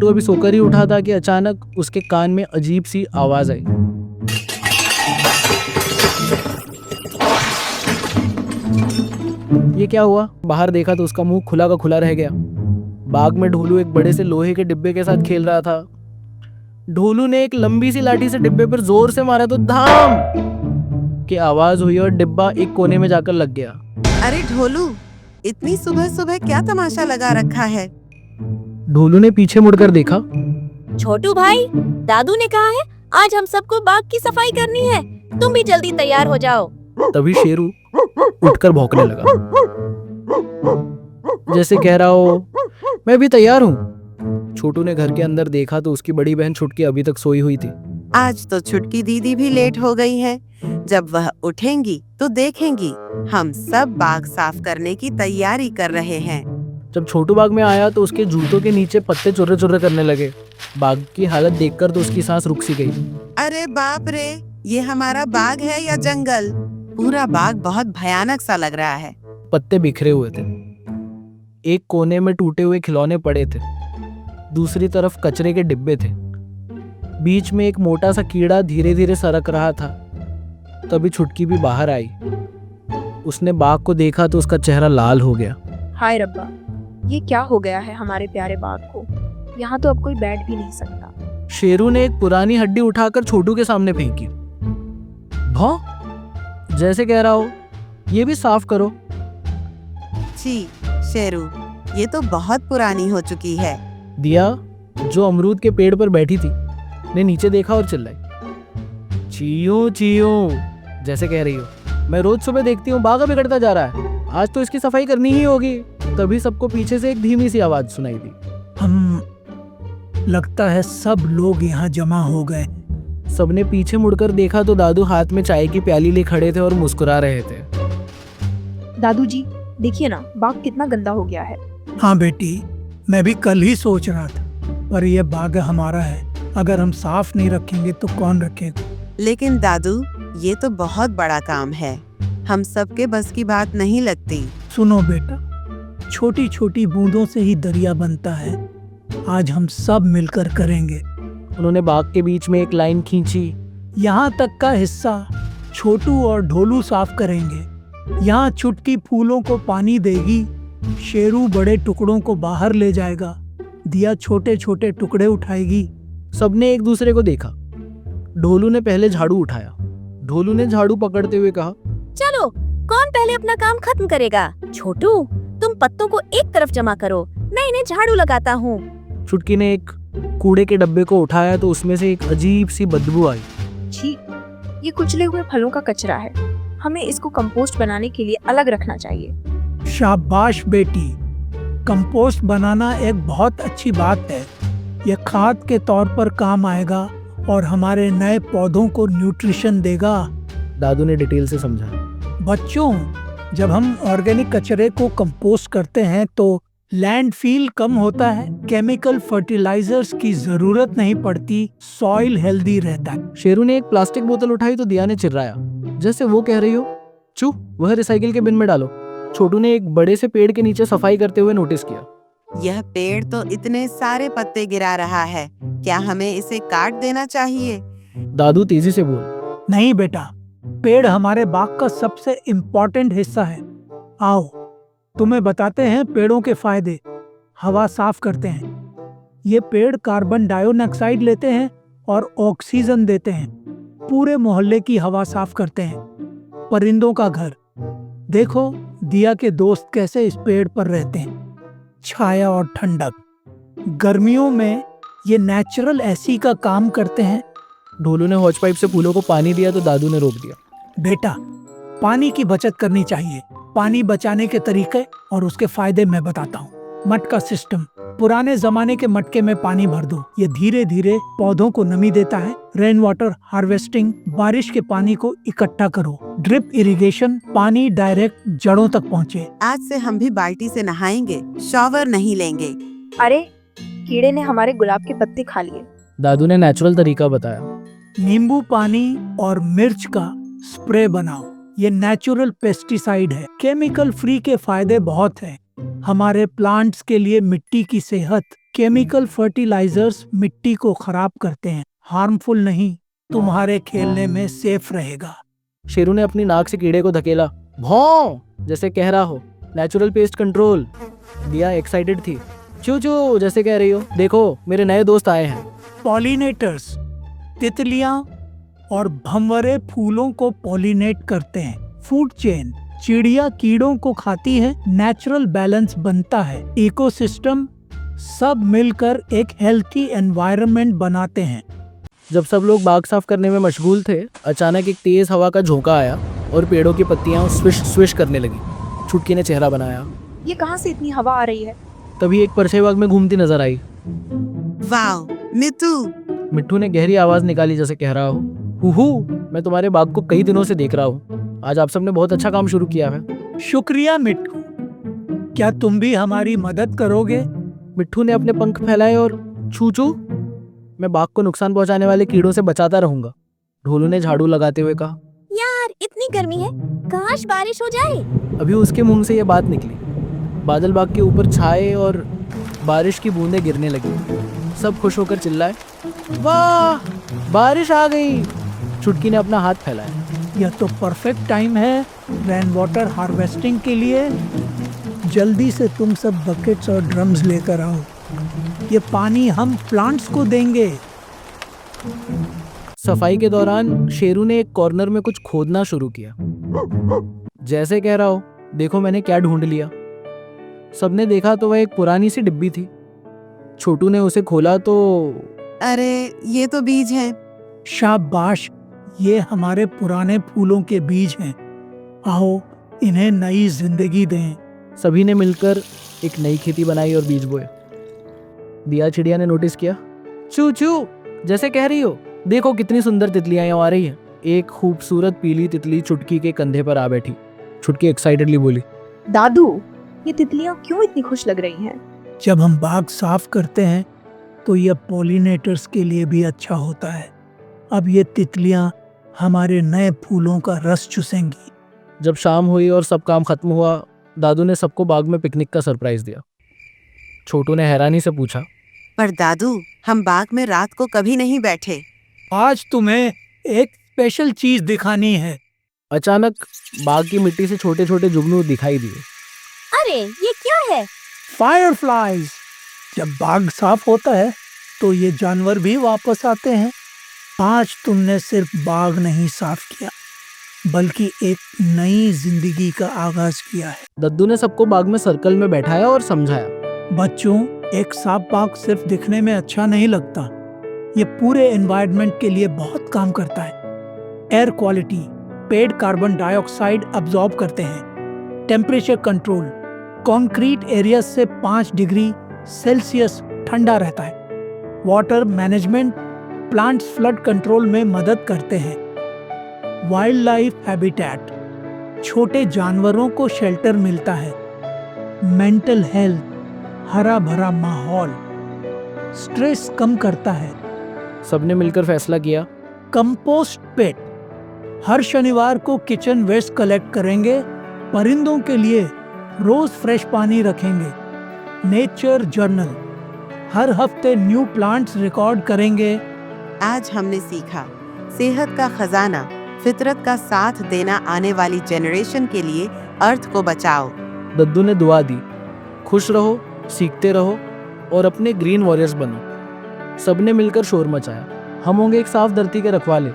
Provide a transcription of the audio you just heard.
छोटू अभी सोकर ही उठा था कि अचानक उसके कान में अजीब सी आवाज आई। ये क्या हुआ? बाहर देखा तो उसका मुंह खुला का खुला रह गया। बाग में ढोलू एक बड़े से लोहे के डिब्बे के साथ खेल रहा था। ढोलू ने एक लंबी सी लाठी से डिब्बे पर जोर से मारा तो धाम की आवाज हुई और डिब्बा एक कोने में जाकर लग गया। अरे ढोलू, इतनी सुबह सुबह क्या तमाशा लगा रखा है? ढोलू ने पीछे मुड़कर देखा। छोटू भाई, दादू ने कहा है आज हम सबको बाग की सफाई करनी है, तुम भी जल्दी तैयार हो जाओ। तभी शेरू उठकर भौंकने लगा, जैसे कह रहा हो मैं भी तैयार हूँ। छोटू ने घर के अंदर देखा तो उसकी बड़ी बहन छुटकी अभी तक सोई हुई थी। आज तो छुटकी दीदी भी लेट हो गई है। जब वह उठेंगी तो देखेंगी हम सब बाग साफ करने की तैयारी कर रहे हैं। जब छोटू बाग में आया तो उसके जूतों के नीचे पत्ते चुर्रे चुर्रे करने लगे। बाग की हालत देखकर तो उसकी सांस रुक सी गई। अरे बाप रे, ये हमारा बाग है या जंगल? पूरा बाग बहुत भयानक सा लग रहा है। पत्ते बिखरे हुए थे, एक कोने में टूटे हुए खिलौने पड़े थे, दूसरी तरफ कचरे के डिब्बे थे, बीच में एक मोटा सा कीड़ा धीरे धीरे सरक रहा था। तभी छुटकी भी बाहर आई। उसने बाग को देखा तो उसका चेहरा लाल हो गया। हाय रब्बा, ये क्या हो गया है हमारे प्यारे बाग को? यहाँ तो अब कोई बैठ भी नहीं सकता। शेरू ने एक पुरानी हड्डी उठाकर छोटू के सामने फेंकी। भौ, जैसे कह रहा हो ये भी साफ करो। छी शेरू, ये तो बहुत पुरानी हो चुकी है। दिया, जो अमरूद के पेड़ पर बैठी थी, ने नीचे देखा और चिल्लाई, चीयो चीयो, जैसे कह रही हो मैं रोज सुबह देखती हूँ बाग बिगड़ता जा रहा है, आज तो इसकी सफाई करनी ही होगी। तभी सबको पीछे से एक धीमी सी आवाज सुनाई दी। लगता है सब लोग यहाँ जमा हो गए। सबने पीछे मुड़कर देखा तो दादू हाथ में चाय की प्याली ले खड़े थे और मुस्कुरा रहे थे। दादू जी, देखिए ना, बाग कितना गंदा हो गया है। हाँ बेटी, मैं भी कल ही सोच रहा था, पर यह बाग हमारा है, अगर हम साफ नहीं रखेंगे तो कौन रखेगा? लेकिन दादू, ये तो बहुत बड़ा काम है, हम सबके बस की बात नहीं लगती। सुनो बेटा, छोटी छोटी बूंदों से ही दरिया बनता है। आज हम सब मिलकर करेंगे। उन्होंने बाग के बीच में एक लाइन खींची। यहाँ तक का हिस्सा छोटू और ढोलू साफ करेंगे। यहाँ छुटकी फूलों को पानी देगी, शेरू बड़े टुकड़ों को बाहर ले जाएगा, दिया छोटे छोटे टुकड़े उठाएगी। सबने एक दूसरे को देखा। ढोलू ने पहले झाड़ू उठाया। ढोलू ने झाड़ू पकड़ते हुए कहा, चलो, कौन पहले अपना काम खत्म करेगा? छोटू, तुम पत्तों को एक तरफ जमा करो, मैं इन्हें झाड़ू लगाता हूँ। छुटकी ने एक कूड़े के डब्बे को उठाया तो उसमें से एक अजीब सी बदबू आई। छी, ये कुचले हुए फलों का कचरा है, हमें इसको कंपोस्ट बनाने के लिए अलग रखना चाहिए। शाबाश बेटी, कंपोस्ट बनाना एक बहुत अच्छी बात है। यह खाद के तौर पर काम आएगा और हमारे नए पौधों को न्यूट्रिशन देगा। दादू ने डिटेल से समझा। बच्चों, जब हम ऑर्गेनिक कचरे को कंपोस्ट करते हैं तो लैंडफिल कम होता है, केमिकल फर्टिलाइजर्स की जरूरत नहीं पड़ती, सॉइल हेल्दी रहता है। शेरू ने एक प्लास्टिक बोतल उठाई तो दिया ने चिल्लाया, जैसे वो कह रही हो चू, वह रिसाइकिल के बिन में डालो। छोटू ने एक बड़े से पेड़ के नीचे सफाई करते हुए नोटिस किया। यह पेड़ तो इतने सारे पत्ते गिरा रहा है, क्या हमें इसे काट देना चाहिए? दादू तेजी से बोल, नहीं बेटा, पेड़ हमारे बाग का सबसे इम्पोर्टेंट हिस्सा है। आओ तुम्हें बताते हैं पेड़ों के फायदे। हवा साफ करते हैं। ये पेड़ कार्बन डाइऑक्साइड लेते हैं और ऑक्सीजन देते हैं। पूरे मोहल्ले की हवा साफ करते हैं। परिंदों का घर देखो, दिया के दोस्त कैसे इस पेड़ पर रहते हैं, छाया और ठंडक। गर्मियों में ये नेचुरल एसी का काम करते हैं। ढोलू ने हॉच पाइप से फूलों को पानी दिया तो दादू ने रोक दिया। बेटा, पानी की बचत करनी चाहिए। पानी बचाने के तरीके और उसके फायदे मैं बताता हूँ। मटका सिस्टम, पुराने जमाने के मटके में पानी भर दो, ये धीरे धीरे पौधों को नमी देता है। रेन वाटर हार्वेस्टिंग, बारिश के पानी को इकट्ठा करो। ड्रिप इरिगेशन, पानी डायरेक्ट जड़ों तक पहुँचे। आज से हम भी बाल्टी से नहाएंगे, शॉवर नहीं लेंगे। अरे, कीड़े ने हमारे गुलाब के पत्ते खा लिए। दादू ने नेचुरल तरीका बताया। नींबू पानी और मिर्च का स्प्रे बनाओ, ये नेचुरल पेस्टिसाइड है। केमिकल फ्री के फायदे बहुत हैं। हमारे प्लांट्स के लिए मिट्टी की सेहत केमिकल फर्टिलाइजर्स मिट्टी को खराब करते हैं, हार्मफुल नहीं, तुम्हारे खेलने में सेफ रहेगा। शेरू ने अपनी नाक से कीड़े को धकेला, भौं, जैसे कह रहा हो नेचुरल पेस्ट कंट्रोल। दिया एक्साइटेड थी, चू चू जैसे कह रही हो, देखो मेरे नए दोस्त आए हैं। पॉलिनेटर्स, तितलियां और भंवरे फूलों को पॉलिनेट करते हैं। फूड चेन, चिड़िया कीड़ों को खाती है, नेचुरल बैलेंस बनता है। इकोसिस्टम, सब मिलकर एक हेल्थी एनवायरनमेंट बनाते हैं। जब सब लोग बाग साफ करने में मशगूल थे, अचानक एक तेज हवा का झोंका आया और पेड़ों की पत्तियां स्विश स्विश करने लगी। छुटकी ने चेहरा बनाया। ये कहाँ से इतनी हवा आ रही है? तभी एक परछाई बाग में घूमती नजर आई। वाओ मिट्टू, मिट्टू ने गहरी आवाज निकाली जैसे कह रहा हो, हुहू, मैं तुम्हारे बाग को कई दिनों से देख रहा हूँ। आज आप सबने बहुत अच्छा काम शुरू किया है। शुक्रिया मिट्टू, क्या तुम भी हमारी मदद करोगे? मिट्टू ने अपने पंख फैलाए और छू छू, मैं बाग को नुकसान पहुंचाने वाले कीड़ों से बचाता रहूंगा। ढोलू ने झाड़ू लगाते हुए कहा। यार इतनी गर्मी है, काश बारिश हो जाए। अभी उसके मुंह से यह बात निकली। बादल बाग के ऊपर छाए और बारिश की बूंदें गिरने लगी। सब खुश होकर चिल्लाए, वाह बारिश आ गई। छुटकी ने अपना हाथ फैलाया। यह तो परफेक्ट टाइम है रेन वाटर हार्वेस्टिंग के लिए। जल्दी से तुम सब बकेट्स और ड्रम्स लेकर आओ, ये पानी हम प्लांट्स को देंगे। सफाई के दौरान शेरू ने एक कॉर्नर में कुछ खोदना शुरू किया, जैसे कह रहा हो, देखो मैंने क्या ढूंढ लिया। सबने देखा तो वह एक पुरानी सी डिब्बी थी। छोटू ने उसे खोला तो अरे ये तो बीज हैं। शाबाश, ये हमारे पुराने फूलों के बीज हैं। आओ इन्हें नई जिंदगी दें। सभी ने मिलकर एक नई खेती बनाई और बीज बोए। दिया चिड़िया ने नोटिस किया, चू चू जैसे कह रही हो, देखो कितनी सुंदर तितलियां यहाँ आ रही हैं। एक खूबसूरत पीली तितली चुटकी के कंधे पर आ बैठी। छुटकी एक्साइटेडली बोली, दादू, ये तितलियां क्यों इतनी खुश लग रही हैं? जब हम बाग साफ करते हैं तो यह पॉलिनेटर्स के लिए भी अच्छा होता है। अब ये तितलियां हमारे नए फूलों का रस चूसेंगी। जब शाम हुई और सब काम खत्म हुआ, दादू ने सबको बाग में पिकनिक का सरप्राइज दिया। छोटू ने हैरानी से पूछा, पर दादू, हम बाग में रात को कभी नहीं बैठे। आज तुम्हें एक स्पेशल चीज दिखानी है। अचानक बाग की मिट्टी से छोटे छोटे जुगनू दिखाई दिए। अरे ये क्या है? फायरफ्लाइज। जब बाग साफ होता है तो ये जानवर भी वापस आते हैं। आज तुमने सिर्फ बाग नहीं साफ किया, बल्कि एक नई जिंदगी का आगाज किया है। दद्दू ने सबको बाग में सर्कल में बैठाया और समझाया, बच्चों, एक साफ बाग सिर्फ दिखने में अच्छा नहीं लगता, ये पूरे एनवायरनमेंट के लिए बहुत काम करता है। एयर क्वालिटी, पेड़ कार्बन डाइऑक्साइड अब्जॉर्ब करते हैं। टेम्परेचर कंट्रोल, कंक्रीट एरिया से 5 डिग्री सेल्सियस ठंडा रहता है। Water management, plants flood control में मदद करते हैं। वाइल्ड लाइफ हैबिटेट, छोटे जानवरों को शेल्टर मिलता है। मेंटल हेल्थ, हरा भरा माहौल, स्ट्रेस कम करता है। सबने मिलकर फैसला किया, कंपोस्ट पिट, हर शनिवार को किचन वेस्ट कलेक्ट करेंगे। परिंदों के लिए रोज फ्रेश पानी रखेंगे। नेचर जर्नल, हर हफ्ते न्यू प्लांट्स रिकॉर्ड करेंगे। आज हमने सीखा, सेहत का खजाना, फितरत का साथ देना, आने वाली जनरेशन के लिए अर्थ को बचाओ। दद्दू ने दुआ दी, खुश रहो, सीखते रहो और अपने ग्रीन वॉरियर्स बनो। सबने मिलकर शोर मचाया, हम होंगे एक साफ धरती के रखवाले।